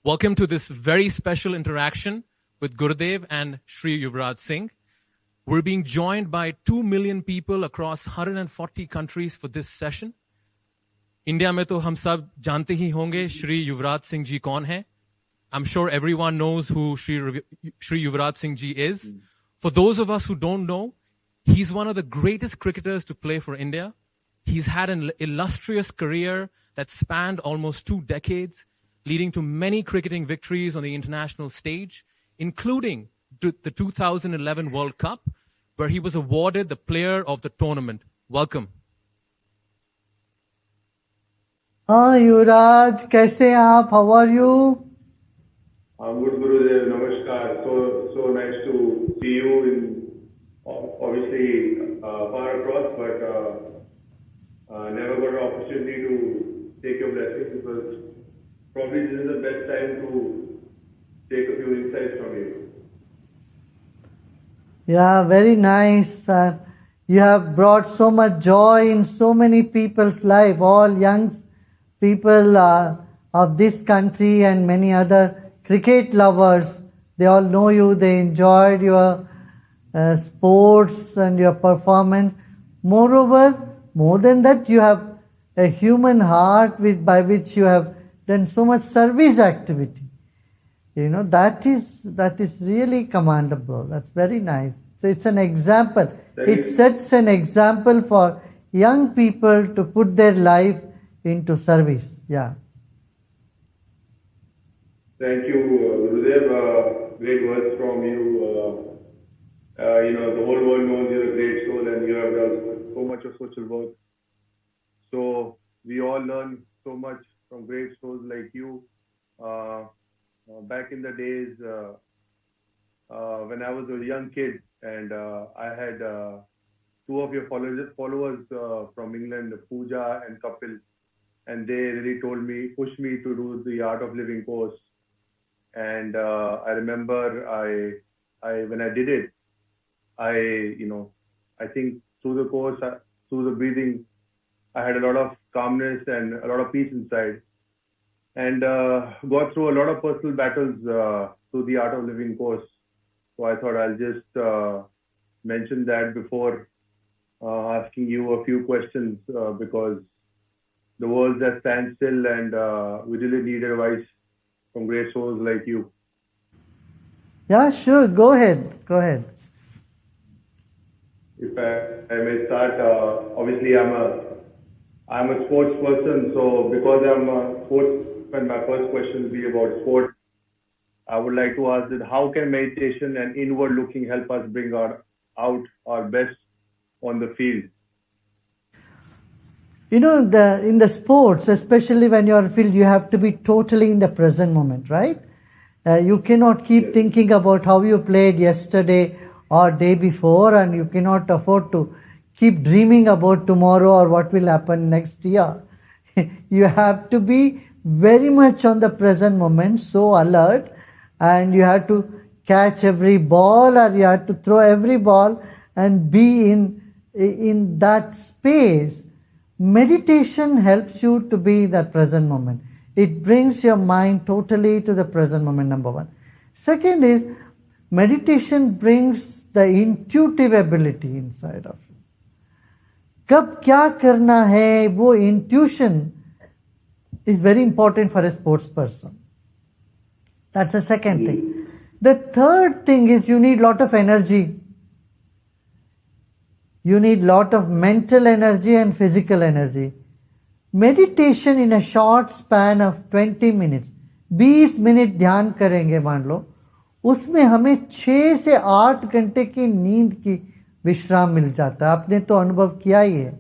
Welcome to this very special interaction with Gurudev and Sri Yuvraj Singh. We're being joined by 2 million people across 140 countries for this session. India में तो हम सब जानते ही होंगे श्री युवराज सिंह जी कौन है. I'm sure everyone knows who Sri Yuvraj Singh ji is. For those of us who don't know, he's one of the greatest cricketers to play for India. He's had an illustrious career that spanned almost 2 decades, leading to many cricketing victories on the international stage, including the 2011 World Cup, where he was awarded the player of the tournament. Welcome. हाँ युवराज, कैसे हैं आप? How are you? I'm good, Gurudev. Namaskar. So nice to see you in obviously far across, but never got an opportunity to take your blessings because probably this is the best time to take a few insights from you. Yeah, very nice. You have brought so much joy in so many people's life, all young people of this country and many other cricket lovers. They all know you, they enjoyed your sports and your performance. Moreover, more than that, you have a human heart by which you have done so much service activity. You know, that is really commendable. That's very nice. So it's an example. It sets an example for young people to put their life into service. Yeah. Thank you, Gurudev. Great words from you. The whole world knows you're a great soul and you have done so much of social work. So we all learn so much from great souls like you. Back in the days when I was a young kid and I had 2 of your followers from England, Pooja and Kapil, and they really pushed me to do the Art of Living course. And I remember when I did it, I think through the course, through the breathing, I had a lot of calmness and a lot of peace inside. And got through a lot of personal battles through the Art of Living course. So I thought I'll just mention that before asking you a few questions because the world's at standstill and we really need advice from great souls like you. Yeah, sure. Go ahead. If I may start, obviously I'm a sports person, so because I'm a sportsman, my first question will be about sport. I would like to ask that how can meditation and inward looking help us bring out our best on the field? You know, in the sports, especially when you are field, you have to be totally in the present moment, right? You cannot keep thinking about how you played yesterday or day before, and you cannot afford to keep dreaming about tomorrow or what will happen next year. You have to be very much on the present moment, so alert, and you have to catch every ball or you have to throw every ball and be in that space. Meditation helps you to be in that present moment. It brings your mind totally to the present moment, number 1. Second is, meditation brings the intuitive ability inside of you. कब क्या करना है, वो intuition is very important for a sports person. That's the second thing. The third thing is you need lot of energy. You need lot of mental energy and physical energy. Meditation in a short span of 20 minutes, 20 minute ध्यान करेंगे मान लो, उसमें हमें 6 से 8 घंटे की नींद की विश्राम मिल जाता है. आपने तो अनुभव किया ही है.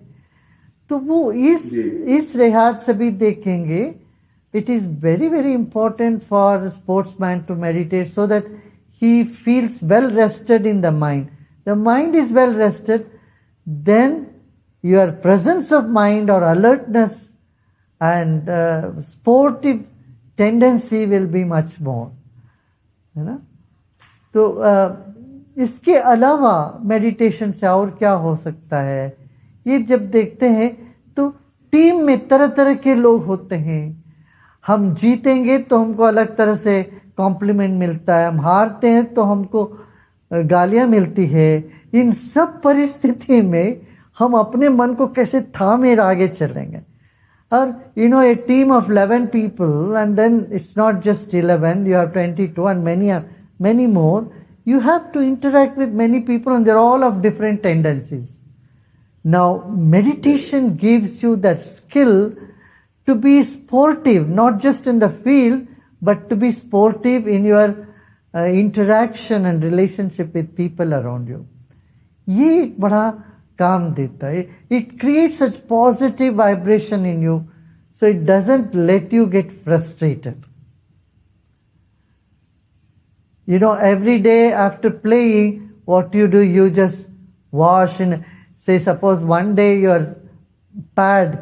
तो वो इस लिहाज से भी देखेंगे, it is very, very important for a sportsman to meditate so that he feels well rested in the mind. The mind is well rested, then your presence of mind or alertness and sportive tendency will be much more. है ना? तो इसके अलावा meditation से और क्या हो सकता है, ये जब देखते हैं तो टीम में तरह तरह के लोग होते हैं हम जीतेंगे तो हमको अलग तरह से कॉम्प्लीमेंट मिलता है, हम हारते हैं तो हमको गालियां मिलती है। इन सब परिस्थिति में हम अपने मन को कैसे थामे आगे चलेंगे। और a team of 11 people, and then it's not just 11, you have 22 and many more. You have to interact with many people and they're all of different tendencies. Now, meditation gives you that skill to be sportive, not just in the field, but to be sportive in your interaction and relationship with people around you. ये एक बड़ा काम देता है. It creates such positive vibration in you, so it doesn't let you get frustrated. Every day after playing, what do? You just wash and say, suppose one day your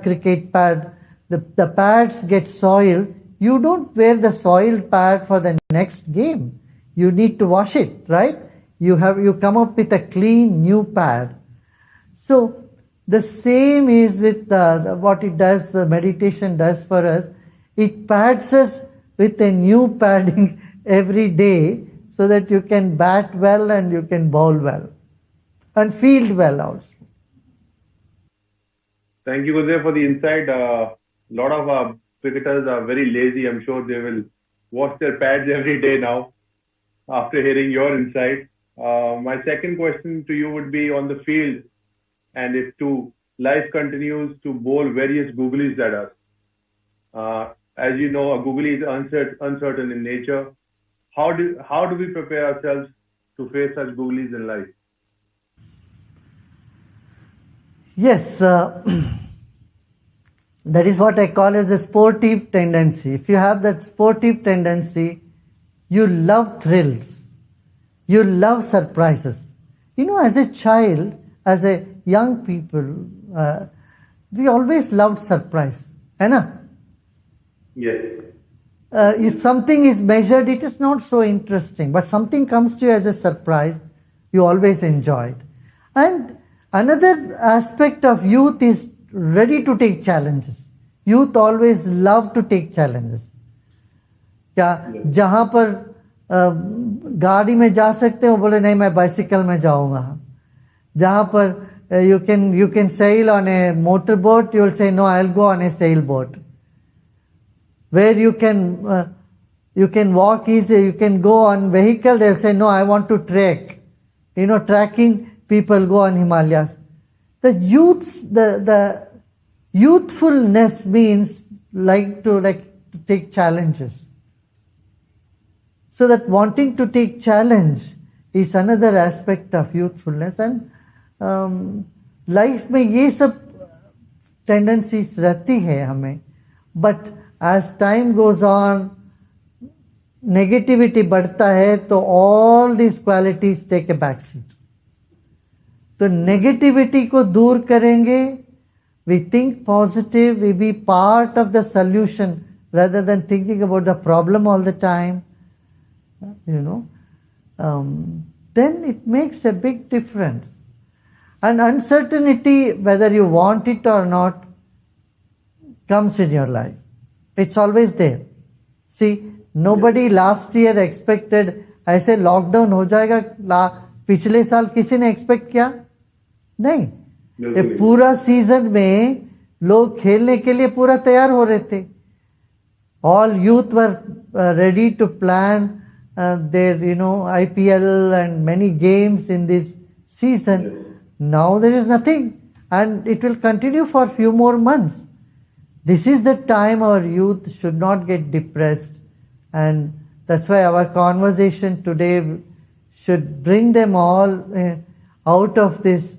cricket pad, the pads get soiled. You don't wear the soiled pad for the next game. You need to wash it, right? You come up with a clean new pad. So the same is with what it does, the meditation does for us. It pads us with a new padding every day so that you can bat well and you can bowl well and field well also. Thank you, Gurudev, for the insight. A lot of cricketers are very lazy. I'm sure they will wash their pads every day now after hearing your insight. My second question to you would be on the field, and if life continues to bowl various googlies at us. As you know, a googly is uncertain in nature. How do we prepare ourselves to face such googlies in life? Yes, that is what I call as a sportive tendency. If you have that sportive tendency, you love thrills, you love surprises. As a child, as a young people, we always loved surprise. Right? Yes. If something is measured, it is not so interesting. But something comes to you as a surprise, you always enjoy it. And another aspect of youth is ready to take challenges. Youth always love to take challenges. क्या जहाँ पर गाड़ी में जा सकते हो बोले नहीं मैं बाइसिकल में जाऊंगा. जहाँ पर you can sail on a motorboat, you will say no, I'll go on a sailboat. Where you can walk easy, you can go on vehicle, they'll say no, I want to trek. Trekking people go on Himalayas. The youthfulness means like to take challenges. So that wanting to take challenge is another aspect of youthfulness. And life में ये सब tendencies रहती है हमें. But as time goes on, negativity बढ़ता है तो all these qualities take a back seat. तो negativity को दूर करेंगे, we think positive, we be part of the solution rather than thinking about the problem all the time. Then it makes a big difference. And uncertainty, whether you want it or not, comes in your life. It's always there. See, nobody last year expected ऐसे lockdown हो जाएगा. पिछले साल किसी ने expect किया नहीं. ये पूरा सीजन में लोग खेलने के लिए पूरा तैयार हो रहे थे. All youth were ready to plan their IPL and many games in this season. Now there is nothing, and it will continue for a few more months. This is the time our youth should not get depressed, and that's why our conversation today should bring them all out of this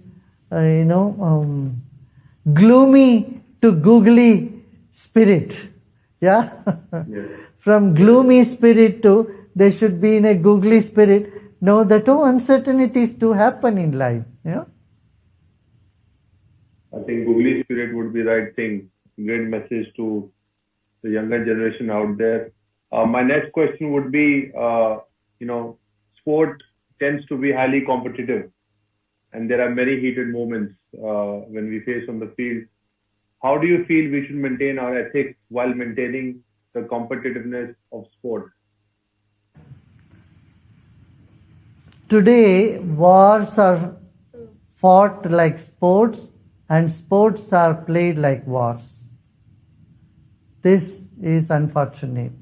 gloomy to googly spirit. Yeah? Yes. From gloomy spirit to they should be in a googly spirit. Know that uncertainties do happen in life. Yeah? I think googly spirit would be the right thing. Great message to the younger generation out there. My next question would be, sport tends to be highly competitive, and there are many heated moments when we face on the field. How do you feel we should maintain our ethics while maintaining the competitiveness of sport? Today, wars are fought like sports and sports are played like wars. This is unfortunate.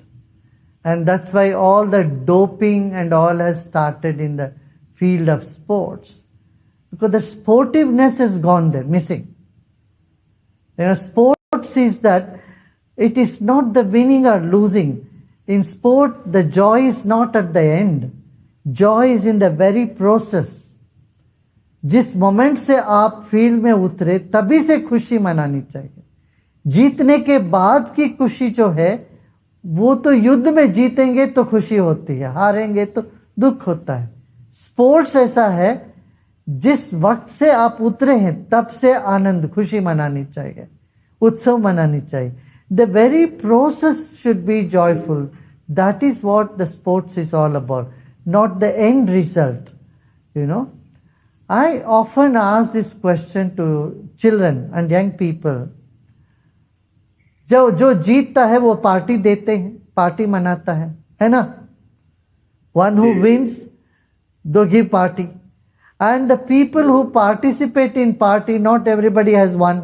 And that's why all the doping and all has started in the field of sports. Because the sportiveness has gone there, missing. Sports is that it is not the winning or losing. In sport, the joy is not at the end. Joy is in the very process. जिस moment से आप field में उतरे तभी से खुशी मनानी चाहिए. जीतने के बाद की खुशी जो है वो तो युद्ध में जीतेंगे तो खुशी होती है, हारेंगे तो दुख होता है. स्पोर्ट्स ऐसा है जिस वक्त से आप उतरे हैं तब से आनंद खुशी मनानी चाहिए, उत्सव मनानी चाहिए. The very process should be joyful. That is what the sports is all about, not the end result. I often ask this question to children and young people. जो जीतता है वो पार्टी देते हैं, पार्टी मनाता है ना? One who wins, they give party. And the people who participate in party, not everybody has won.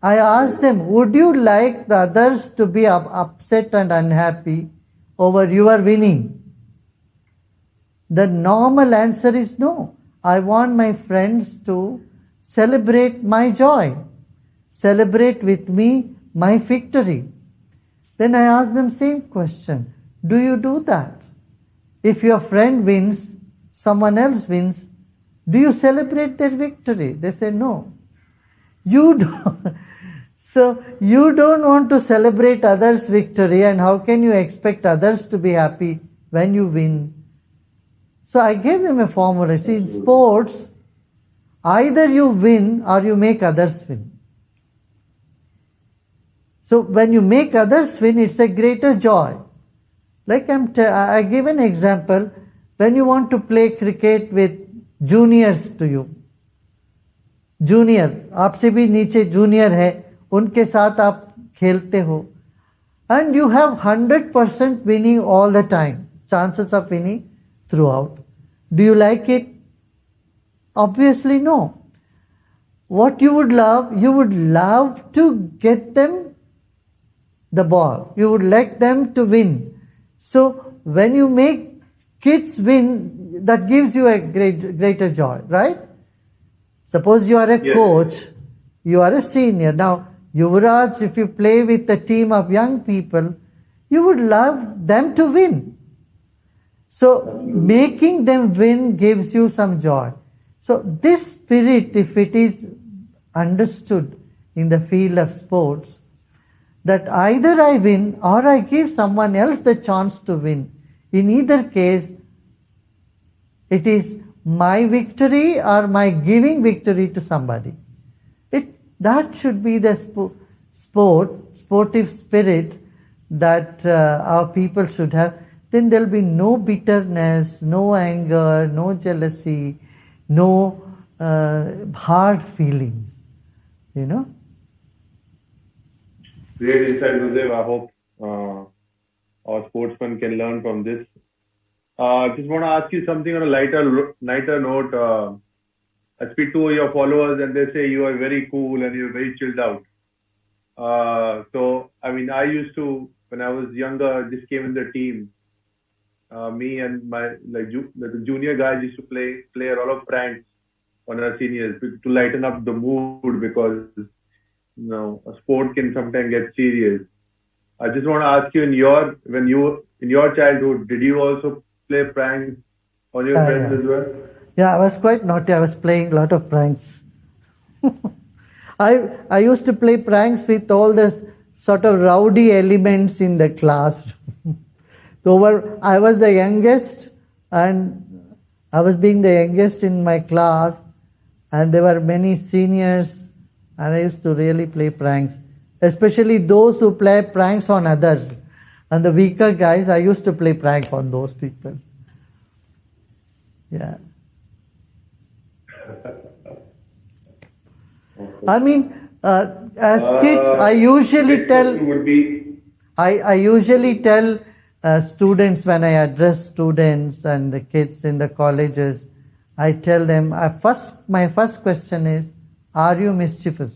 I ask them, would you like the others to be upset and unhappy over your winning? The normal answer is no. I want my friends to celebrate my joy, celebrate with me my victory. Then I ask them same question. Do you do that? If your friend wins, someone else wins, do you celebrate their victory? They say no. You don't. So you don't want to celebrate others' victory, and how can you expect others to be happy when you win? So I gave them a formula. See, in sports, either you win or you make others win. So when you make others win, it's a greater joy. Like I give an example. When you want to play cricket with juniors to you, junior, आपसे भी नीचे junior है, उनके साथ आप खेलते हो, and you have 100% winning all the time, chances of winning throughout. Do you like it? Obviously no. What you would love to get them the ball. You would like them to win. So when you make kids win, that gives you a greater joy, right? Suppose you are a coach, you are a senior. Now, Yuvraj, if you play with a team of young people, you would love them to win. So making them win gives you some joy. So this spirit, if it is understood in the field of sports, that either I win or I give someone else the chance to win, in either case, it is my victory or my giving victory to somebody. That should be the sportive spirit that our people should have. Then there will be no bitterness, no anger, no jealousy, no hard feelings. Great insight, Gurudev. I hope our sportsmen can learn from this. Just want to ask you something on a lighter note. I speak to your followers and they say you are very cool and you're very chilled out. So, I used to, when I was younger, just came in the team. Me and my the junior guys used to play a lot of pranks on our seniors to lighten up the mood, because a sport can sometimes get serious. I just want to ask you, in your childhood, did you also play pranks on your friends as well? Yeah, I was quite naughty. I was playing a lot of pranks. I used to play pranks with all the sort of rowdy elements in the class. So I was the youngest, and I was being the youngest in my class, and there were many seniors, and I used to really play pranks, especially those who play pranks on others. And the weaker guys, I used to play prank on those people. Yeah. As kids, I usually tell... would be I usually tell students when I address students and the kids in the colleges, I tell them, my first question is, are you mischievous?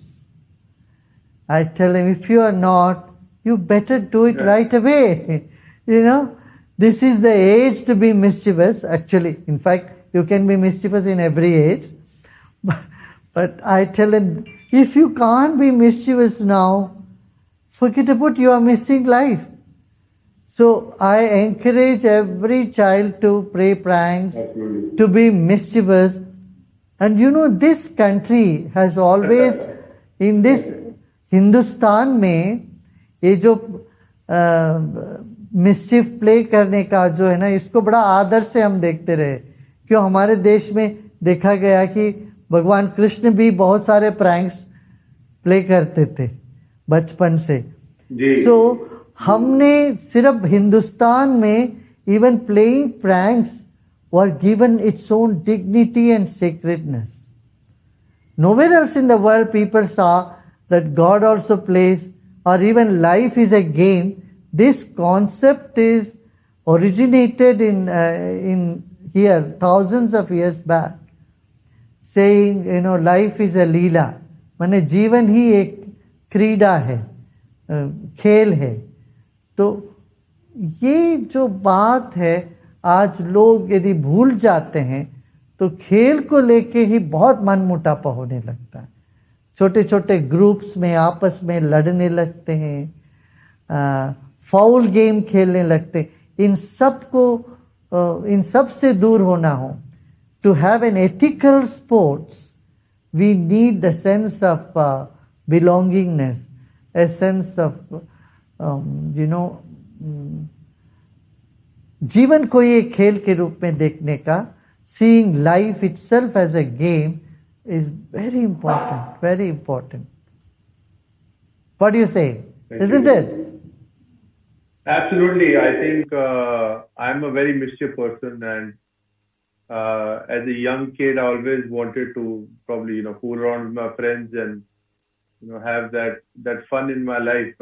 I tell them, if you are not, you better do it right away. This is the age to be mischievous. Actually, in fact, you can be mischievous in every age. But I tell them, if you can't be mischievous now, forget about you are missing life. So I encourage every child to play pranks, Absolutely. to be mischievous. And this country has always, in this Hindustan में ये जो mischief play करने का जो है ना, इसको बड़ा आदर से हम देखते रहे। क्यों हमारे देश में देखा गया कि भगवान कृष्ण भी बहुत सारे प्रैंक्स प्ले करते थे बचपन से। सो हमने सिर्फ हिंदुस्तान में even playing pranks were given its own dignity and sacredness. Nowhere else in the world people saw that God also plays, or even life is a game. This concept is originated in here thousands of years back, saying life is a leela, माने जीवन ही एक क्रीड़ा है, खेल है। तो ये जो बात है आज लोग यदि भूल जाते हैं तो खेल को लेके ही बहुत मनमुटापा होने लगता है। छोटे छोटे ग्रुप्स में आपस में लड़ने लगते हैं, फाउल गेम खेलने लगते हैं। इन सब से दूर होना हो। To have an ethical sports we need the sense of belongingness, a sense of जीवन को ये खेल के रूप में देखने का, seeing life itself as a game is very important, very important. What do you say? Isn't it? Absolutely. I think I'm a very mischievous person, and as a young kid, I always wanted to probably fool around with my friends and have that fun in my life.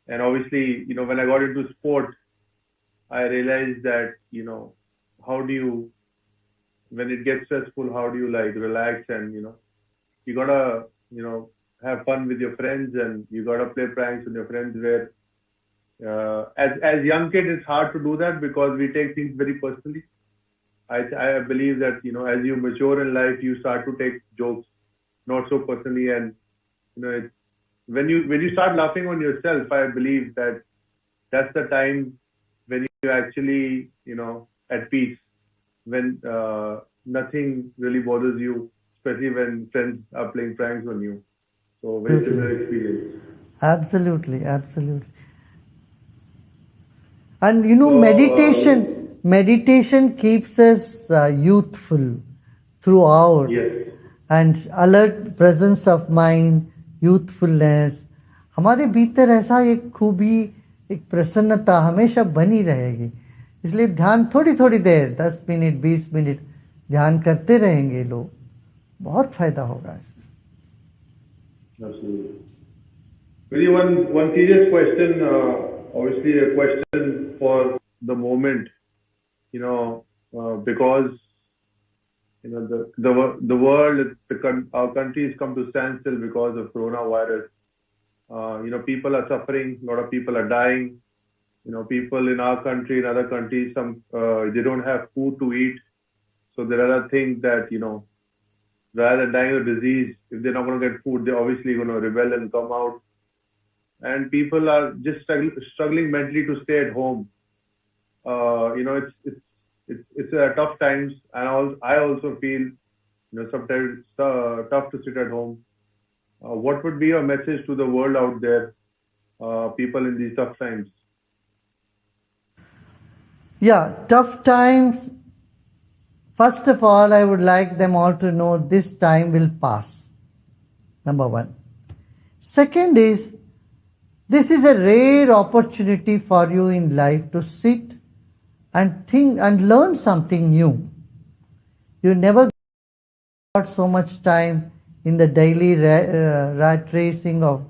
And obviously, when I got into sports, I realized that how do you, when it gets stressful, how do you relax, and you gotta have fun with your friends, and you gotta play pranks with your friends. Where as young kids it's hard to do that because we take things very personally. I believe that as you mature in life, you start to take jokes not so personally, and it's, when you start laughing on yourself, I believe that that's the time when you actually at peace, when nothing really bothers you, especially when friends are playing pranks on you. So very similar experience. Absolutely. And meditation keeps us youthful throughout. Yes. And alert presence of mind, youthfulness, हमारे भीतर ऐसा एक खूबी, एक प्रसन्नता हमेशा बनी रहेगी। इसलिए ध्यान थोड़ी देर 10 मिनट 20 मिनट ध्यान करते रहेंगे लोग, बहुत फायदा होगा इससे। Absolutely. Really, one serious question, obviously a question for the moment, because the world, our country has come to standstill because of coronavirus. People are suffering, a lot of people are dying. People in our country, in other countries, they don't have food to eat. So there are other things that, rather than dying of disease, if they're not going to get food, they're obviously going to rebel and come out. And people are just struggling mentally to stay at home. It's tough times, and I also feel, sometimes it's tough to sit at home. What would be your message to the world out there, people in these tough times? Yeah, tough times. First of all, I would like them all to know this time will pass. Number one. Second is, this is a rare opportunity for you in life to sit and think and learn something new. You never got so much time in the daily rat racing of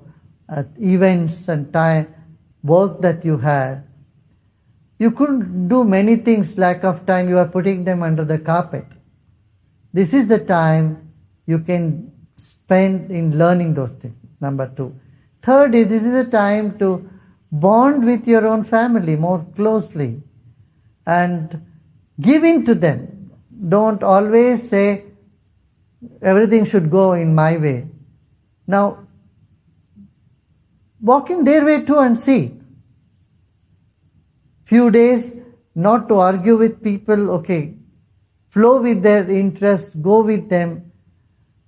events and time. work that you had. You couldn't do many things, lack of time, you are putting them under the carpet. This is the time you can spend in learning those things, number 2. Third is, this is a time to bond with your own family more closely and give in to them. Don't always say, everything should go in my way. Now, walk in their way too and see. Few days, not to argue with people, okay, flow with their interests, go with them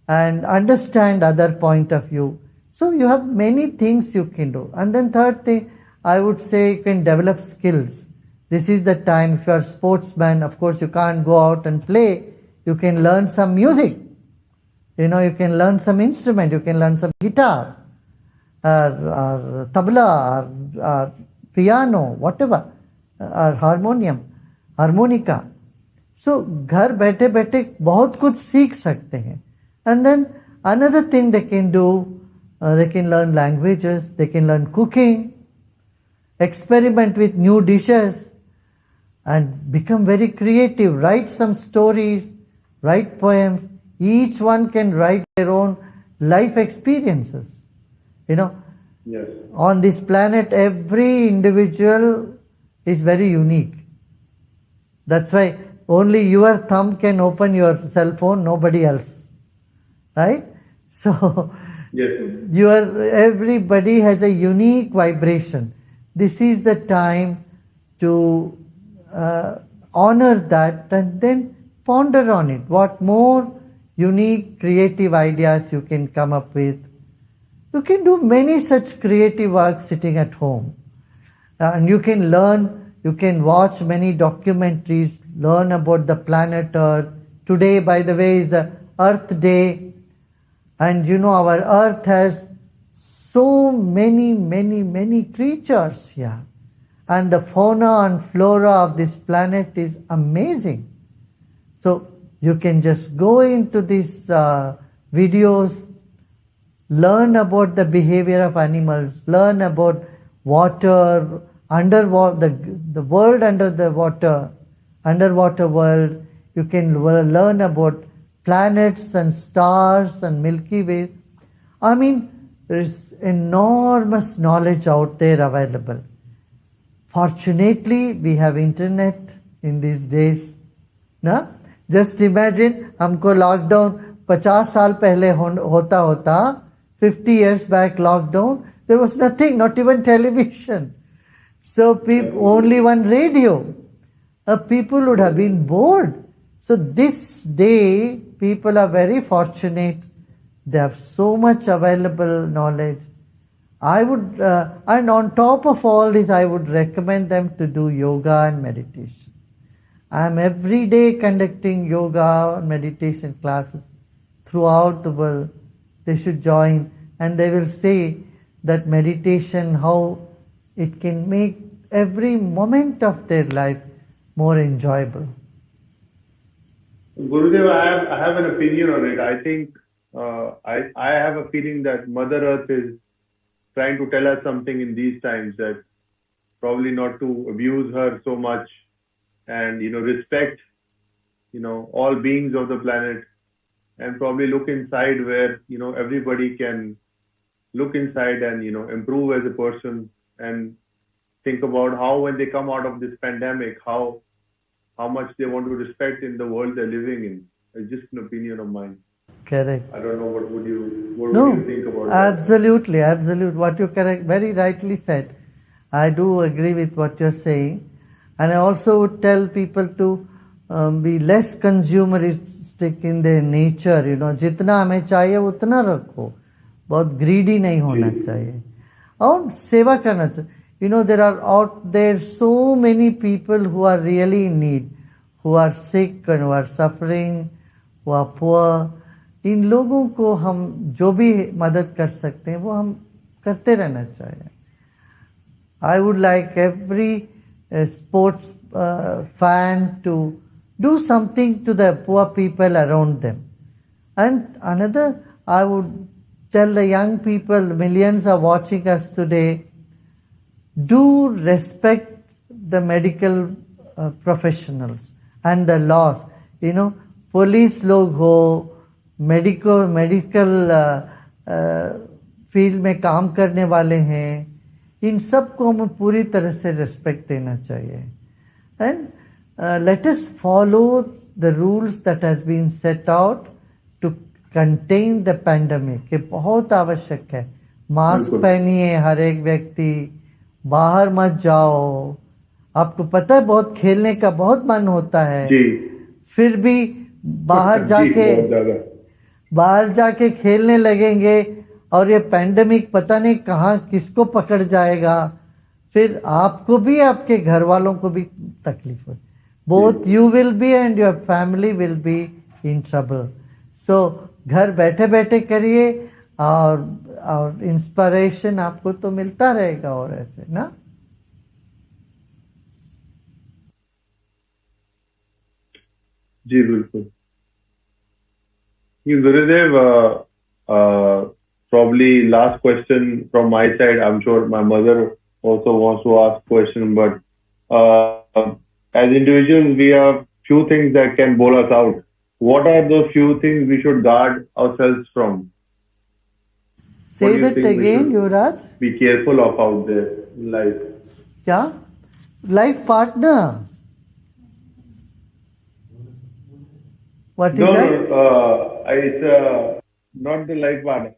and understand other point of view. So you have many things you can do. And then third thing, I would say you can develop skills. This is the time, if you are a sportsman, of course you can't go out and play, you can learn some music. You can learn some instrument, you can learn some guitar, or tabla, or piano, whatever, or harmonica. So, घर बैठे बैठे बहुत कुछ सीख सकते हैं. And then another thing they can do, they can learn languages, they can learn cooking, experiment with new dishes, and become very creative. Write some stories, write poems. Each one can write their own life experiences. Yes. On this planet, every individual is very unique. That's why only your thumb can open your cell phone, nobody else. Right? So, Yes. everybody has a unique vibration. This is the time to honor that and then ponder on it. What more unique, creative ideas you can come up with. You can do many such creative work sitting at home. And you can learn, you can watch many documentaries, learn about the planet Earth. Today, by the way, is the Earth Day. And our Earth has so many creatures here. And the fauna and flora of this planet is amazing. So, you can just go into these videos, learn about the behavior of animals, learn about water, underwater, the world under the water, underwater world. You can learn about planets and stars and Milky Way. I mean, there is enormous knowledge out there available. Fortunately, we have internet in these days. Na? Just imagine, हमको lockdown 50 साल पहले होता 50 years back lockdown, there was nothing, not even television. So only one radio. People would have been bored. So this day, people are very fortunate. They have so much available knowledge. I would, and on top of all this, I would recommend them to do yoga and meditation. I am every day conducting yoga and meditation classes throughout the world. They should join, and they will say that meditation, how it can make every moment of their life more enjoyable. Gurudev, I have an opinion on it. I think I have a feeling that Mother Earth is trying to tell us something in these times, that probably not to abuse her so much and respect all beings of the planet, and probably look inside where everybody can look inside and improve as a person, and think about how when they come out of this pandemic, how much they want to respect in the world they're living in. It's just an opinion of mine. Correct. I don't know, what would you think about absolutely, that? Absolutely. What you very rightly said. I do agree with what you're saying. And I also would tell people to be less consumeristic in their nature. जितना हमें चाहिए उतना रखो. बहुत greedy नहीं होना चाहिए. और सेवा करना चाहिए. There are out there so many people who are really in need, who are sick and who are suffering, who are poor. इन लोगों को हम जो भी मदद कर सकते हैं वो हम करते रहना चाहिए. I would like every sports fan to do something to the poor people around them. And another, I would tell the young people, millions are watching us today, do respect the medical professionals and the laws. You know, police लोग हो, medical field में काम करने वाले हैं, इन सबको हमें पूरी तरह से रिस्पेक्ट देना चाहिए. And let us follow the rules that has been set out to contain the pandemic. ये बहुत आवश्यक है. मास्क पहनिए हर एक व्यक्ति, बाहर मत जाओ. आपको पता है बहुत खेलने का बहुत मन होता है जी. फिर भी बाहर जाके खेलने लगेंगे और ये पैंडेमिक पता नहीं कहाँ किसको पकड़ जाएगा, फिर आपको भी आपके घर वालों को भी तकलीफ हो. Both you will be and your family will be in trouble. So घर बैठे बैठे करिए और इंस्पिरेशन आपको तो मिलता रहेगा. और ऐसे ना जी बिल्कुल. Gurudev, probably last question from my side. I'm sure my mother also wants to ask question, but as individuals, we have few things that can bowl us out. What are those few things we should guard ourselves from? Say that again, Yuvraj. Be careful of out there in life. क्या? Life partner. What is that? No, it's not the life partner.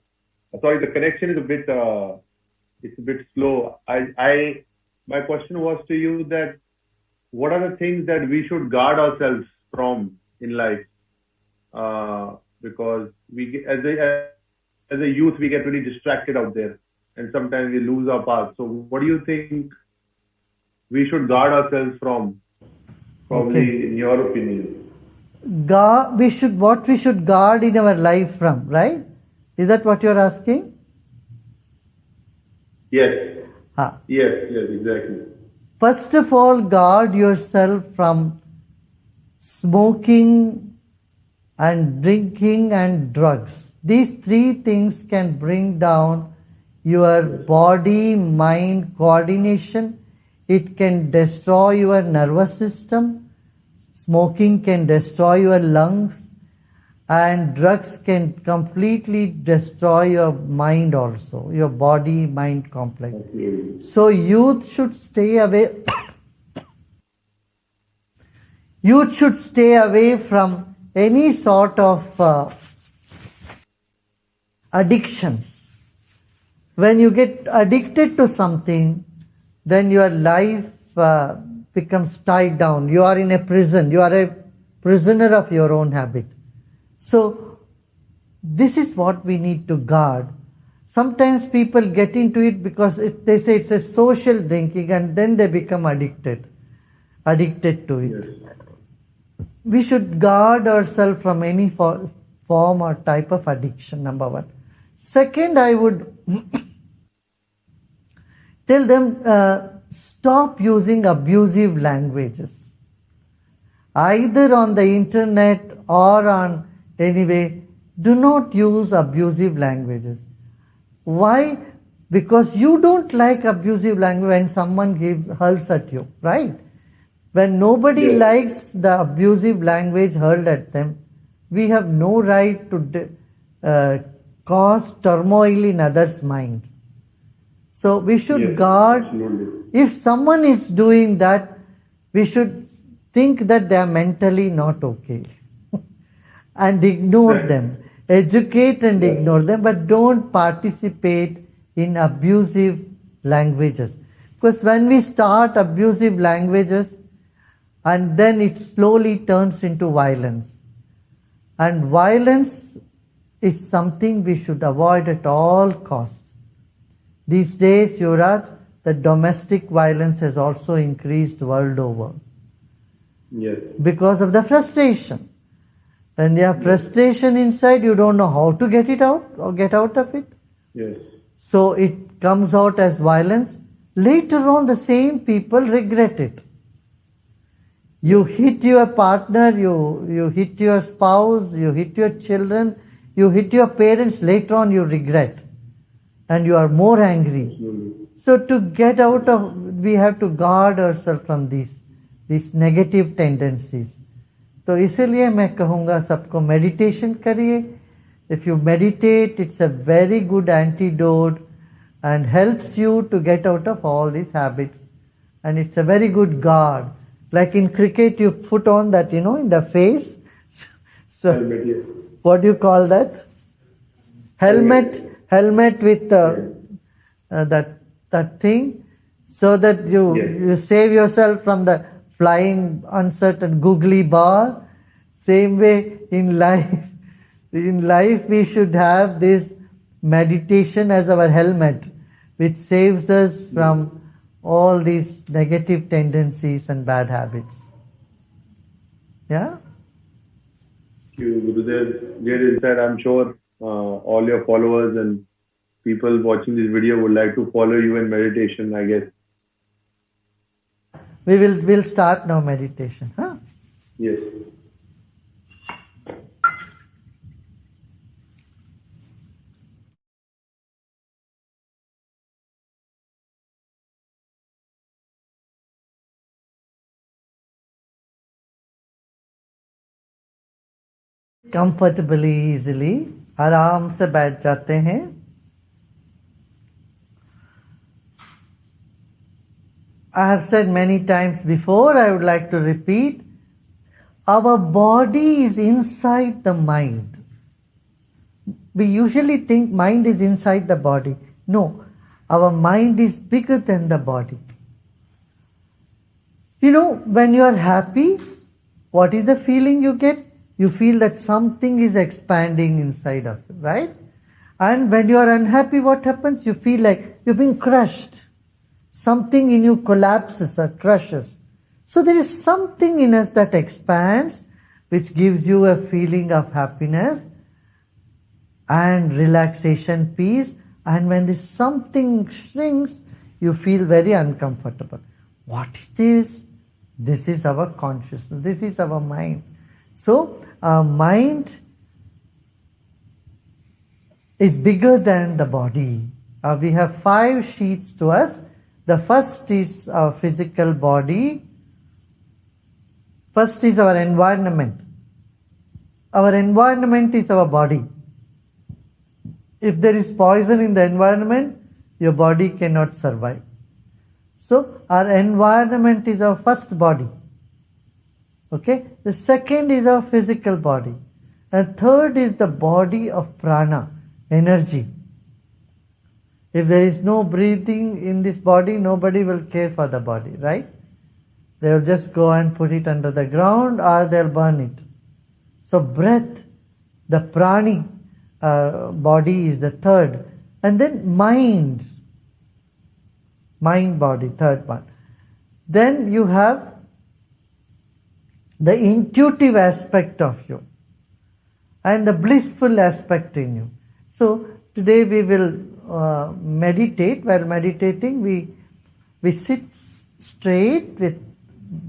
Sorry, the connection is a bit, it's a bit slow. My question was to you that what are the things that we should guard ourselves from in life? Because we, as a youth, we get really distracted out there, and sometimes we lose our path. So, what do you think we should guard ourselves from? Probably, in your opinion. What we should guard in our life from, right? Is that what you're asking? Yes. Yes, exactly. First of all, guard yourself from smoking and drinking and drugs. These three things can bring down your body, mind coordination. It can destroy your nervous system. Smoking can destroy your lungs, and drugs can completely destroy your mind also, your body-mind complex. So youth should stay away. Youth should stay away from any sort of addictions. When you get addicted to something, then your life becomes tied down. You are in a prison. You are a prisoner of your own habit. So this is what we need to guard. Sometimes people get into it because they say it's a social drinking, and then they become addicted to it. Yes. We should guard ourselves from any form or type of addiction, number one. Second, I would tell them, stop using abusive languages. Either on the internet or on anyway, do not use abusive languages. Why? Because you don't like abusive language when someone hurls at you, right? When nobody likes the abusive language hurled at them, we have no right to cause turmoil in others' mind. So we should guard. Absolutely. If someone is doing that, we should think that they are mentally not okay and ignore them. Educate and ignore them, but don't participate in abusive languages. Because when we start abusive languages, and then it slowly turns into violence. And violence is something we should avoid at all costs. These days, Yuvraj, the domestic violence has also increased world over. Yes. Because of the frustration. When you have frustration inside, you don't know how to get it out or get out of it. Yes. So it comes out as violence. Later on, the same people regret it. You hit your partner, you hit your spouse, you hit your children, you hit your parents, later on you regret. And you are more angry. So to get out of, we have to guard ourselves from these negative tendencies. तो इसीलिए मैं कहूँगा सबको meditation करिए. If you meditate, it's a very good antidote and helps you to get out of all these habits. And it's a very good guard. Like in cricket, you put on that, in the face. So, Helmet, yes. what do you call that? Helmet with that thing, so that you save yourself from the flying uncertain googly ball. Same way in life. In life we should have this meditation as our helmet, which saves us from all these negative tendencies and bad habits. Yeah? Thank you, Gurudev. Great insight. I'm sure all your followers and people watching this video would like to follow you in meditation, I guess. We'll start now meditation. Huh? Yes. Comfortably, easily, आराम से बैठ जाते हैं. I have said many times before, I would like to repeat, our body is inside the mind. We usually think mind is inside the body. No, our mind is bigger than the body. When you are happy, what is the feeling you get? You feel that something is expanding inside of you, right? And when you are unhappy, what happens? You feel like you've been crushed. Something in you collapses or crushes. So there is something in us that expands, which gives you a feeling of happiness and relaxation, peace. And when this something shrinks, you feel very uncomfortable. What is this? This is our consciousness. This is our mind. So our mind is bigger than the body. We have 5 sheets to us. The first is our physical body. First is our environment. Our environment is our body. If there is poison in the environment, your body cannot survive. So our environment is our first body. Okay? The second is our physical body. And third is the body of prana, energy. If there is no breathing in this body, nobody will care for the body, right? They will just go and put it under the ground or they'll burn it. So breath, the prani body is the third. And then mind body, third one. Then you have the intuitive aspect of you and the blissful aspect in you. So today we will meditate. While meditating, we sit straight with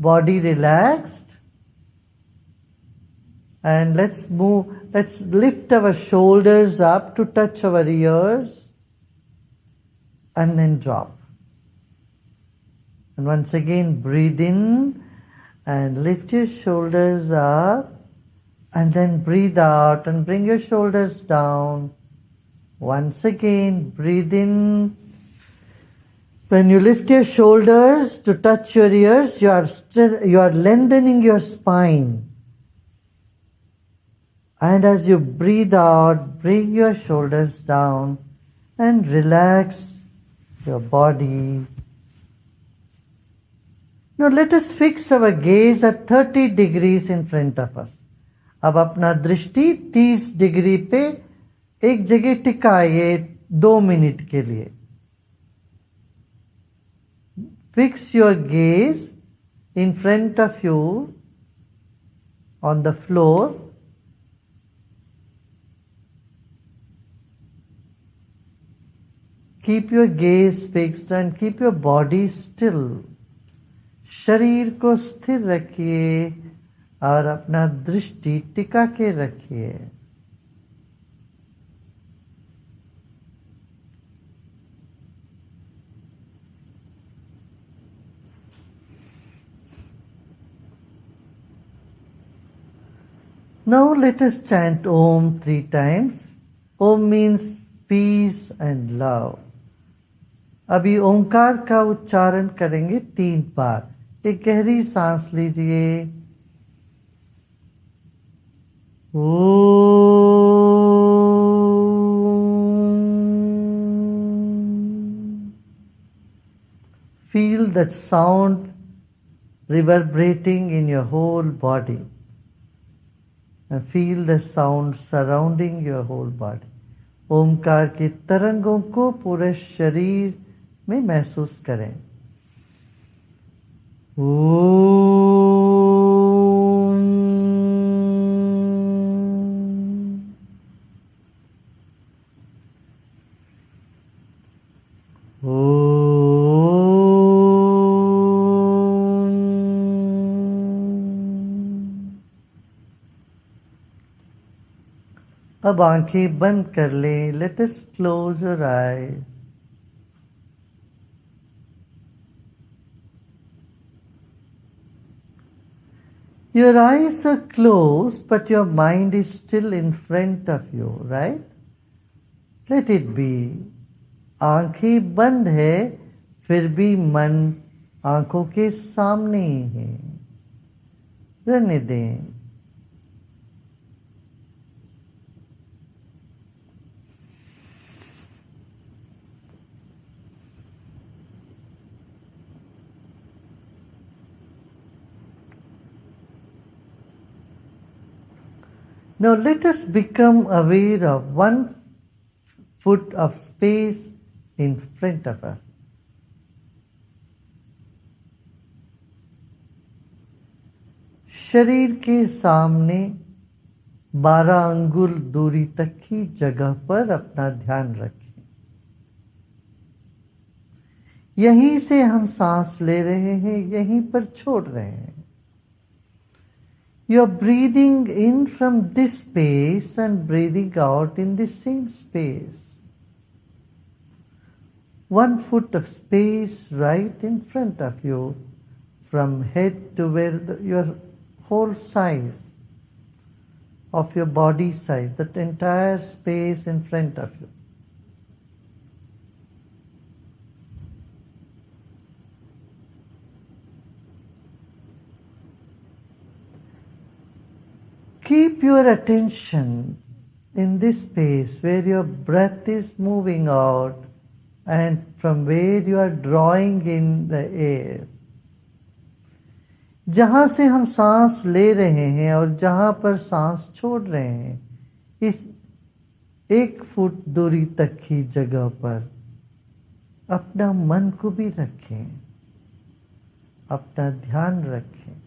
body relaxed, and let's lift our shoulders up to touch our ears and then drop. And once again breathe in and lift your shoulders up, and then breathe out and bring your shoulders down. Once again breathe in. When you lift your shoulders to touch your ears, you are lengthening your spine. And as you breathe out, bring your shoulders down and relax your body. Now let us fix our gaze at 30 degrees in front of us. अब अपना दृष्टि 30 degree पे एक जगह टिकाइए 2 minute के लिए. Fix your gaze in front of you on the floor. Keep your gaze fixed and keep your body still. शरीर को स्थिर रखिए और अपना दृष्टि टिका के रखिए. Now let us chant Om 3 times. Om means peace and love. अभी ओंकार का उच्चारण करेंगे 3 बार। एक गहरी सांस लीजिए। Feel that sound reverberating in your whole body and feel the sound surrounding your whole body. Omkar की तरंगों को पूरे शरीर में महसूस करें। अब आंखें बंद कर लें। Let us close your eyes. Your eyes are closed, but your mind is still in front of you, right? Let it be. आंखें बंद है, फिर भी मन आंखों के सामने ही है। रहने दें। Now let us become aware of 1 foot of space in front of us. शरीर के सामने 12 अंगुल दूरी तक की जगह पर अपना ध्यान रखें। यहीं से हम सांस ले रहे हैं, यहीं पर छोड़ रहे हैं। You are breathing in from this space and breathing out in the same space. 1 foot of space right in front of you, from head to where your whole size of your body size, that entire space in front of you. Keep your attention in this space where your breath is moving out and from where you are drawing in the air. जहाँ से हम सांस ले रहे हैं और जहाँ पर सांस छोड़ रहे हैं, इस 1 फुट दूरी तक की जगह पर अपना मन को भी रखें, अपना ध्यान रखें।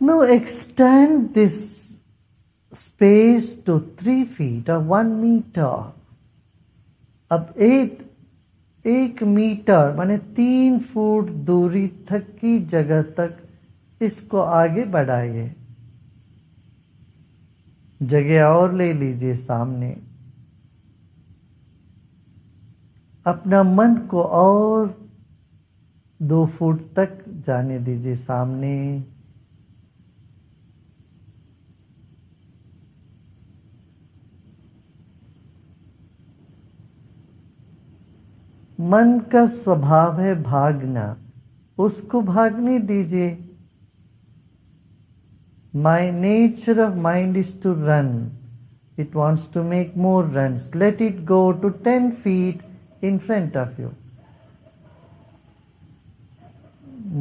Now extend this space to 3 feet or 1 meter. अब 1 मीटर माने 3 फुट दूरी तक की जगह तक इसको आगे बढ़ाइए। जगह और ले लीजिए सामने। अपना मन को और 2 फुट तक जाने दीजिए सामने। मन का स्वभाव है भागना, उसको भागने दीजिए। My nature of mind is to run. It wants to make more runs. Let it go to 10 feet in front of you.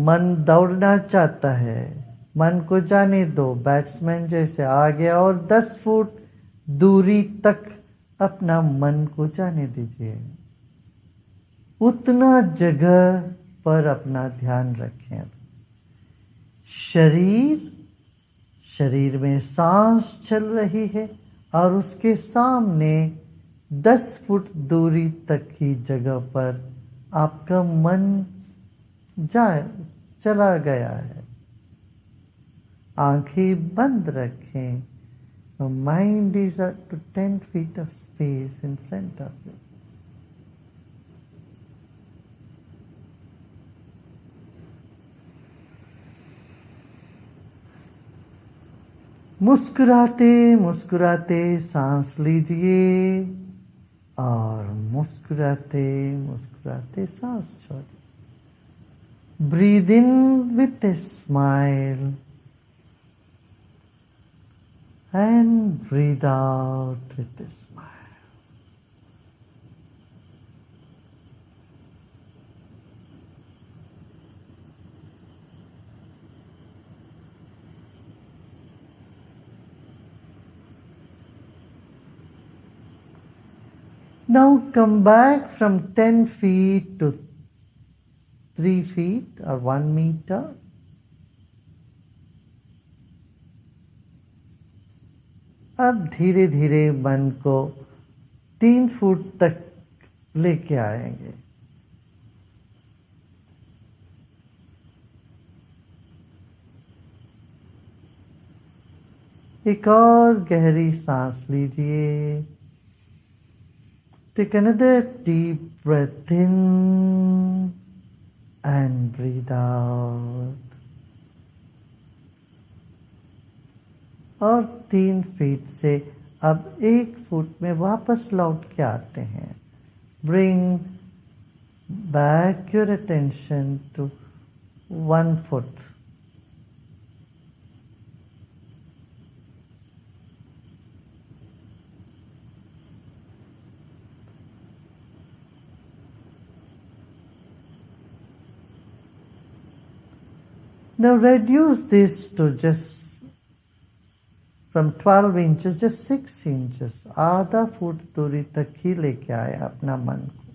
मन दौड़ना चाहता है, मन को जाने दो, बैट्समैन जैसे आगे और 10 फुट दूरी तक अपना मन को जाने दीजिए। उतना जगह पर अपना ध्यान रखें। शरीर में सांस चल रही है और उसके सामने 10 फुट दूरी तक की जगह पर आपका मन चला गया है। आंखें बंद रखें. Your mind is up to 10 feet of space in front of you. मुस्कुराते मुस्कुराते सांस लीजिए और मुस्कुराते मुस्कुराते सांस छोड़िए. Breathe in with a smile and breathe out with a smile. Now come back from 10 feet to 3 feet or 1 meter. अब धीरे धीरे मन को 3 फुट तक लेके आएंगे. एक और गहरी सांस लीजिए. Take another deep breath in and breathe out. और 3 फीट से अब 1 फुट में वापस लौट के आते हैं. Bring back your attention to 1 foot. Now reduce this to just from 12 inches, just 6 inches. आधा फुट दूरी तक ही लेके आए अपना मन को.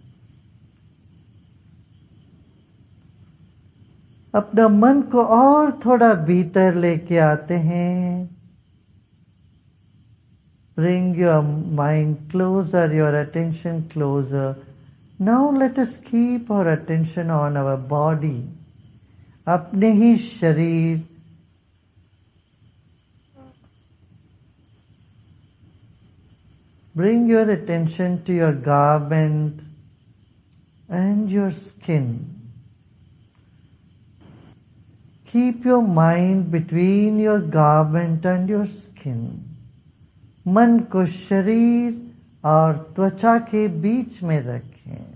अपना मन को और थोड़ा भीतर लेके आते हैं. Bring your mind closer, your attention closer. Now let us keep our attention on our body. अपने ही शरीर. Bring your attention to your garment and your skin. Keep your mind between your garment and your skin. मन को शरीर और त्वचा के बीच में रखें.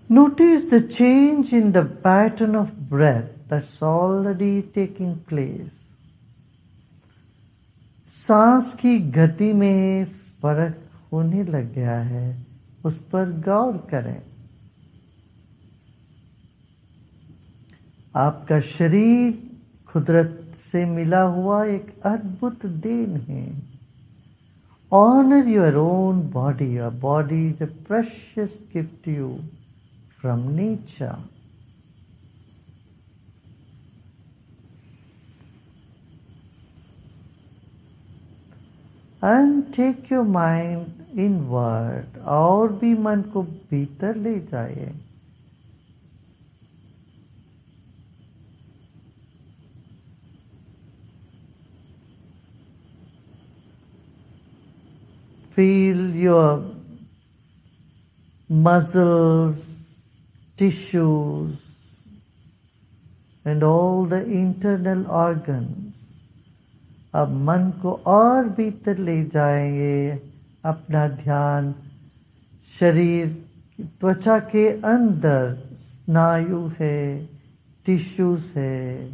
Notice the change in the pattern of breath that's already taking place. सांस की गति में फर्क होने लग गया है, उस पर गौर करें. आपका शरीर कुदरत से मिला हुआ एक अद्भुत देन है. Honor your own body. Your body is a precious gift to you from nature. And take your mind inward. और भी मन को भीतर ले जाइए. Feel your muscles, tissues, and all the internal organs. अब मन को और भीतर ले जाएंगे. अपना ध्यान शरीर की त्वचा के अंदर स्नायु है, टिश्यूज है,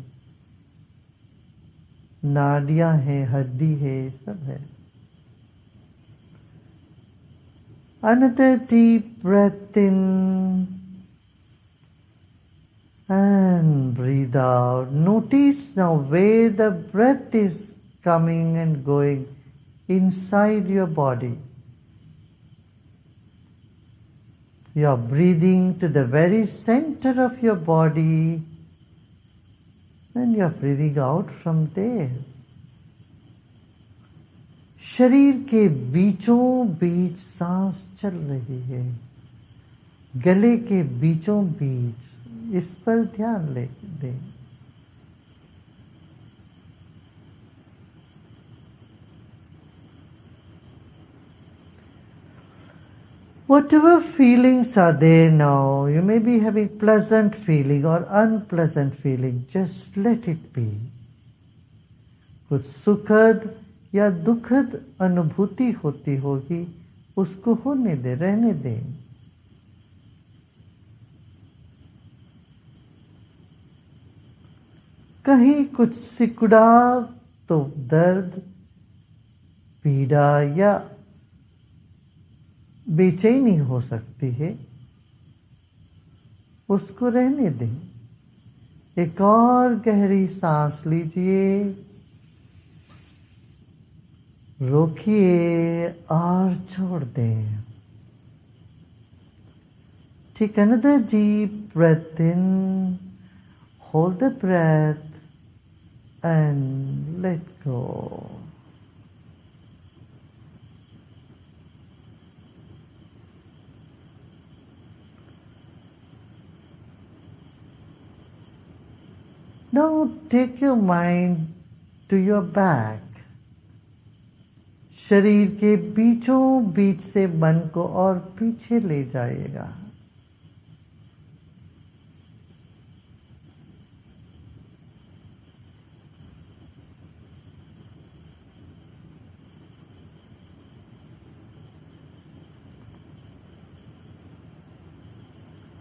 नाड़ियां हैं, हड्डी है, सब है. Another deep breath in and breathe out. Notice now where the breath is coming and going inside your body. You are breathing to the very center of your body and you are breathing out from there. शरीर के बीचों बीच सांस चल रही है, गले के बीचों बीच, इस पर ध्यान ले दें। Whatever feelings are there now, you may be having pleasant feeling or unpleasant feeling, just let it be. कुछ सुखद या दुखद अनुभूति होती होगी, उसको होने दे, रहने दे। कहीं कुछ सिकुड़ा तो दर्द, पीड़ा या बेचैनी हो सकती है, उसको रहने दें। एक और गहरी सांस लीजिए, रोकिए और छोड़ दें। Take another deep breath in, hold the breath and let go. Now take your mind to your back. शरीर के बीचों बीच से मन को और पीछे ले जाइएगा।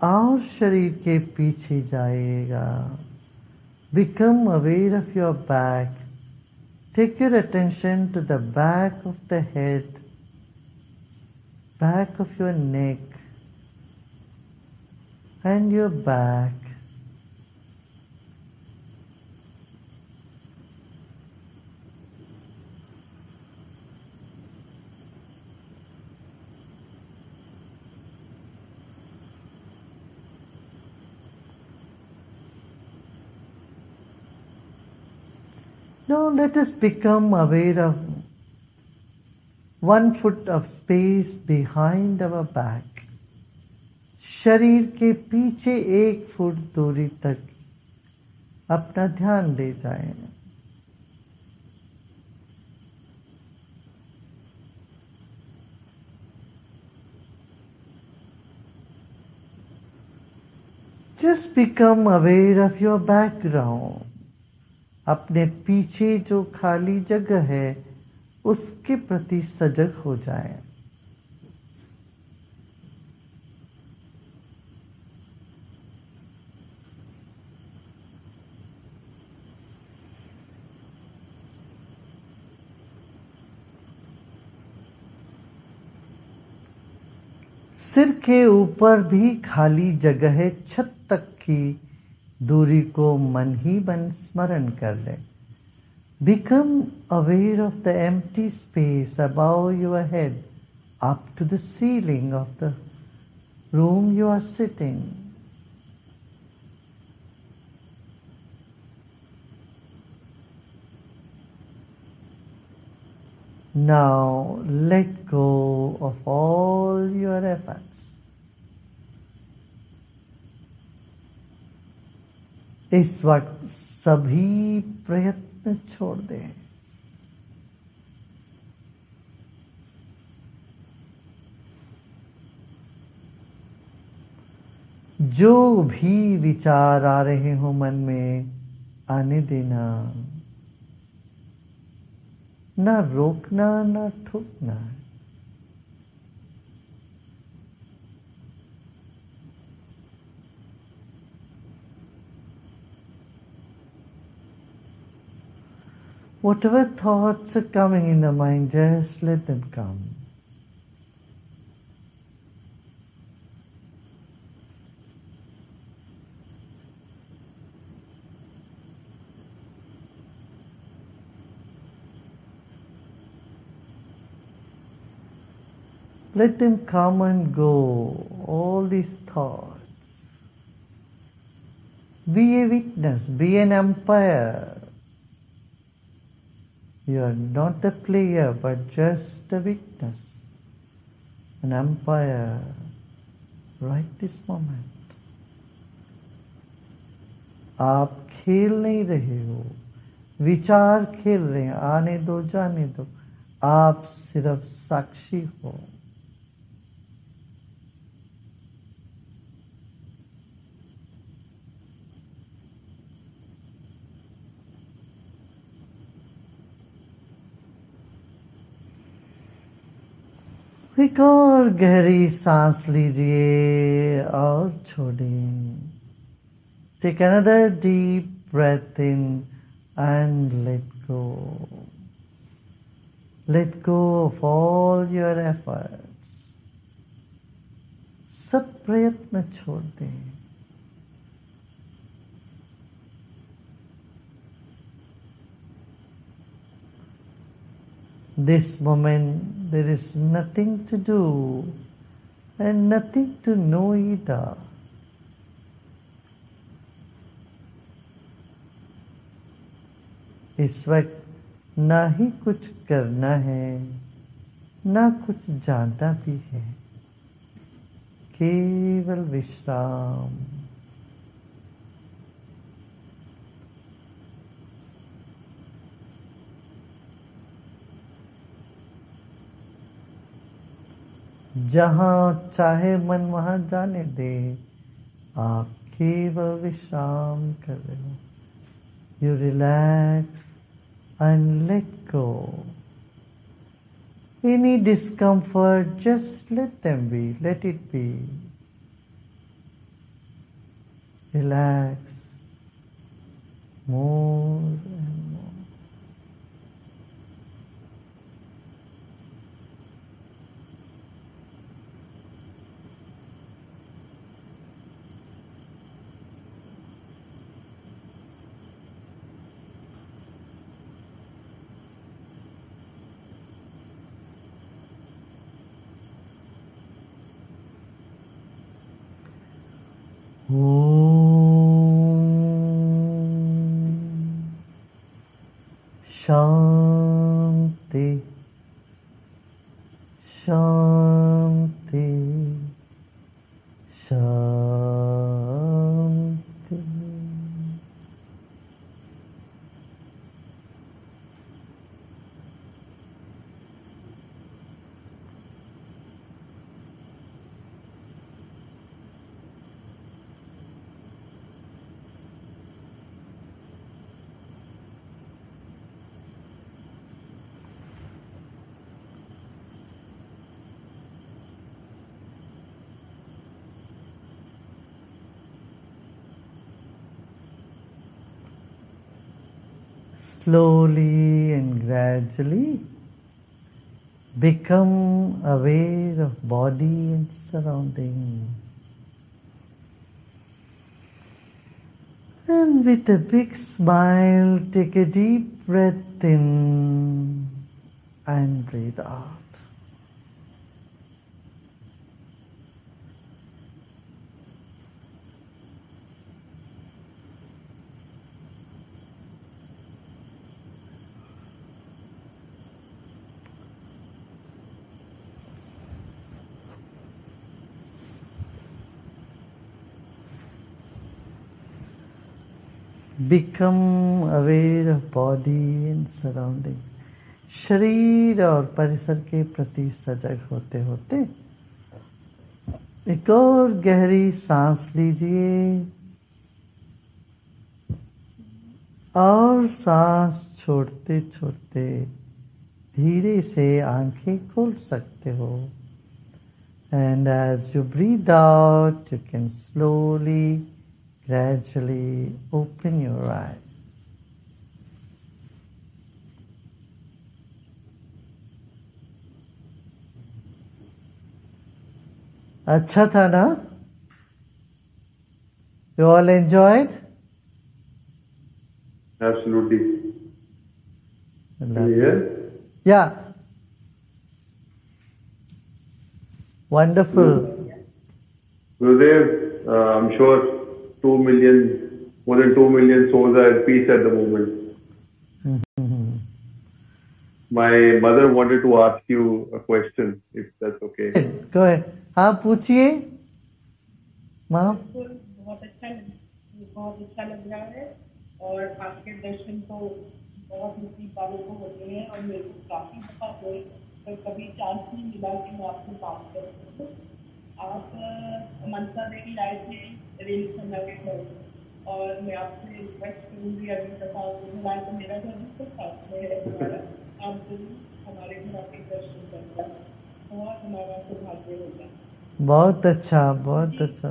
और शरीर के पीछे जाइएगा। Become aware of your back. Take your attention to the back of the head, back of your neck, and your back. Now let us become aware of 1 foot of space behind our back. शरीर के पीछे 1 foot दूरी तक अपना ध्यान ले जाएं। Just become aware of your background. अपने पीछे जो खाली जगह है उसके प्रति सजग हो जाएं। सिर के ऊपर भी खाली जगह है, छत तक की दूरी को मन ही मन स्मरण कर ले। Become aware of the empty space above your head, up to the ceiling of the room you are sitting. Now let go of all your efforts. इस वक्त सभी प्रयत्न छोड़ दें। जो भी विचार आ रहे हो मन में, आने देना, ना रोकना ना ठोकना। Whatever thoughts are coming in the mind, just let them come. Let them come and go, all these thoughts. Be a witness, be an umpire. You are not the player, but just a witness, an umpire, right this moment. आप खेल नहीं रहे हो, विचार खेल रहे हैं, आने दो जाने दो, आप सिर्फ साक्षी हो. एक और गहरी सांस लीजिए और छोड़िए. Take another deep breath in and let go. Let go of all your efforts. सब प्रयत्न छोड़ दें. This moment there is nothing to do and nothing to know either. इस वक्त ना ही कुछ करना है, ना कुछ जानना भी है, केवल विश्राम. जहाँ चाहे मन वहाँ जाने दे, आप केवल विश्राम कर रहे हो. You relax and let go. Any discomfort, just let them be, let it be. Relax more and more. Shanti Shanti Shanti. Slowly and gradually become aware of body and surroundings. And with a big smile, take a deep breath in and breathe out. Become aware of body and surroundings. शरीर और परिसर के प्रति सजग होते होते एक और गहरी सांस लीजिए और सांस छोड़ते छोड़ते धीरे से आंखें खोल सकते हो. And as you breathe out, you can slowly, gradually open your eyes. अच्छा था ना? You all enjoyed? Absolutely. Yeah. Yeah. Wonderful. Gurudev, I'm sure 2 million, more than 2 million souls are at peace at the moment. my mother wanted to ask you a question, if that's okay. Go ahead. हाँ पूछिए माँ। बहुत अच्छा लग रहा है और आपके दर्शन तो बहुत नसीब वालों को होते हैं और मेरे को काफी दफा हुए पर कभी चांस नहीं मिला कि मैं आपसे बात कर सकूं। आप मनसा देवी आए थे रेल खन्ना के घर और मैं आपसे रिक्वेस्ट करूंगी अगली दफा फिलहाल तो मेरा घर बिल्कुल साथ में है हमारा, आप जरूर हमारे घर आके दर्शन करना और हमारा सौभाग्य होगा। बहुत अच्छा, बहुत अच्छा।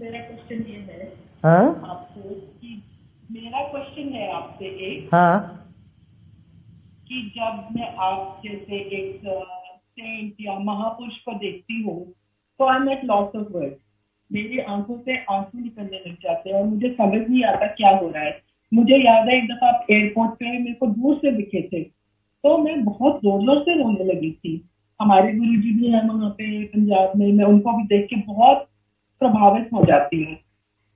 मेरा क्वेश्चन ये है हाँ आपको कि मेरा क्वेश्चन है आपसे एक हाँ कि जब मैं आप जैसे एक सेंट या महापुरुष को देखती हूँ तो I am at loss of word, मेरी आंखों से आंसू निकलने लग जाते हैं और मुझे समझ नहीं आता क्या हो रहा है। मुझे याद है एक दफा आप एयरपोर्ट पे मेरे को दूर से दिखे थे तो मैं बहुत जोर जोर से रोने लगी थी। हमारे गुरुजी भी हैं वहाँ पे पंजाब में, मैं उनको भी देख के बहुत प्रभावित हो जाती हूँ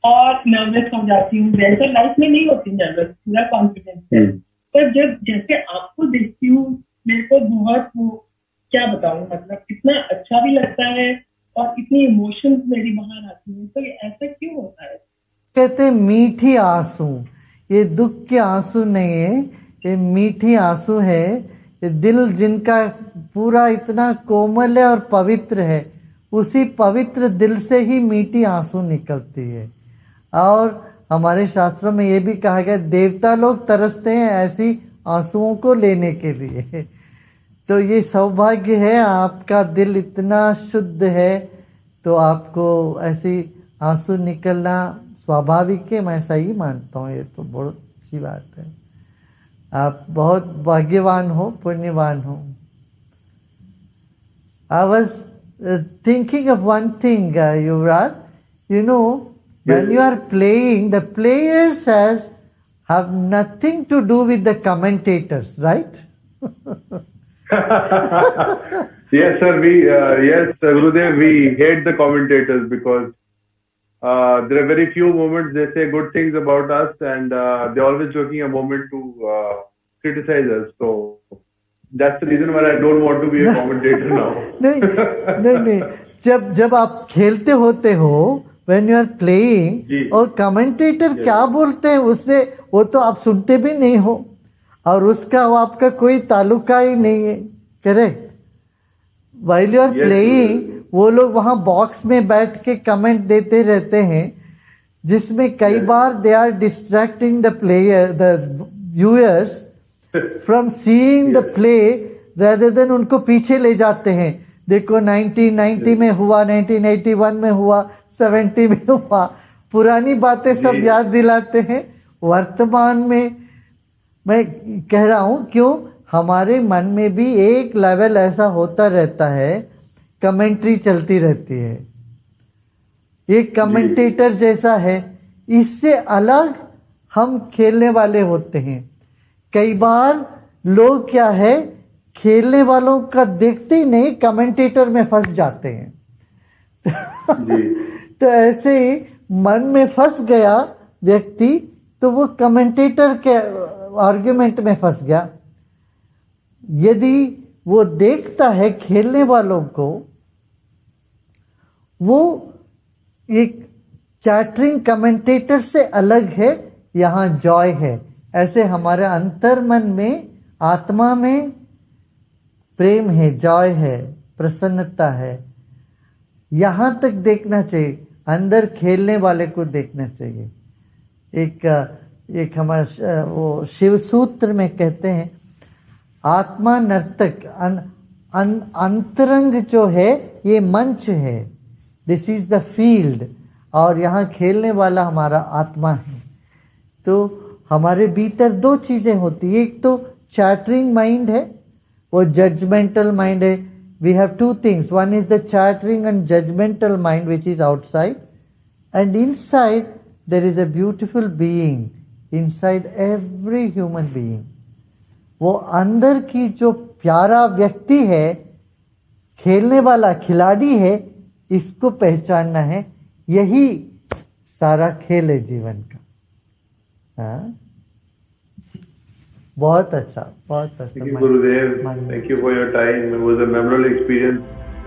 और नर्वस हो जाती हूँ। वैसे लाइफ में नहीं होती नर्वस, पूरा कॉन्फिडेंस है, पर जब जैसे आपको देखती हूँ मेरे को बहुत वो क्या बताऊँ, मतलब इतना अच्छा भी लगता है और इतनी इमोशंस मेरी बाहर आती हैं। तो ये ऐसा क्यों होता है? कहते हैं मीठी आंसू, ये दुख के आंसू नहीं है, ये मीठी आंसू है। ये दिल जिनका पूरा इतना कोमल है और पवित्र है, उसी पवित्र दिल से ही मीठी आंसू निकलती है। और हमारे शास्त्रों में ये भी कहा गया देवता लोग तरसते हैं ऐसी आंसुओं को लेने के लिए। तो ये सौभाग्य है, आपका दिल इतना शुद्ध है तो आपको ऐसी आंसू निकलना स्वाभाविक है, मैं सही मानता हूँ। ये तो बहुत अच्छी बात है, आप बहुत भाग्यवान हो, पुण्यवान हो। I was thinking of one thing, Yuvraj. You know, when you are playing, the players have nothing to do with the commentators, right? Yes, sir. Yes, Gurudev, we hate the commentators because there are very few moments they say good things about us, and they're always joking a moment to criticize us. So that's the reason why I don't want to be a commentator now. नहीं, जब आप खेलते होते हो, when you are playing, और commentator क्या बोलते हैं उससे वो तो आप सुनते भी नहीं हो और उसका वो आपका कोई ताल्लुका ही नहीं है, correct? while you are playing, वो लोग वहां बॉक्स में बैठ के कमेंट देते रहते हैं जिसमें कई बार they are distracting the player, the viewers from seeing the play rather than उनको पीछे ले जाते हैं। देखो 1990 में हुआ, 1981 में हुआ, 70 में हुआ, पुरानी बातें सब याद दिलाते हैं। वर्तमान में मैं कह रहा हूं क्यों, हमारे मन में भी एक लेवल ऐसा होता रहता है, कमेंट्री चलती रहती है, एक कमेंटेटर जैसा है। इससे अलग हम खेलने वाले होते हैं। कई बार लोग क्या है, खेलने वालों का देखते ही नहीं कमेंटेटर में फंस जाते हैं। तो ऐसे ही मन में फंस गया व्यक्ति तो वो कमेंटेटर के आर्गुमेंट में फंस गया। यदि वो देखता है खेलने वालों को, वो एक चैटरिंग कमेंटेटर से अलग है, यहाँ जॉय है। ऐसे हमारे अंतर्मन में, आत्मा में प्रेम है, जॉय है, प्रसन्नता है। यहां तक देखना चाहिए, अंदर खेलने वाले को देखना चाहिए। एक हमारा वो शिव सूत्र में कहते हैं, आत्मा नर्तक, अंतरंग जो है ये मंच है, दिस इज द फील्ड, और यहाँ खेलने वाला हमारा आत्मा है। तो हमारे भीतर दो चीजें होती है, एक तो चैटरिंग माइंड है, वो जजमेंटल माइंड है। We have two things, one is the chattering and judgemental mind which is outside, and inside there is a beautiful being, inside every human being. वो अंदर की जो प्यारा व्यक्ति है, खेलने वाला खिलाड़ी है, इसको पहचानना है। यही सारा खेल है जीवन का। हाँ? बहुत अच्छा Thank you, Gurudev. मानिए। Thank you for your time. It was a memorable experience.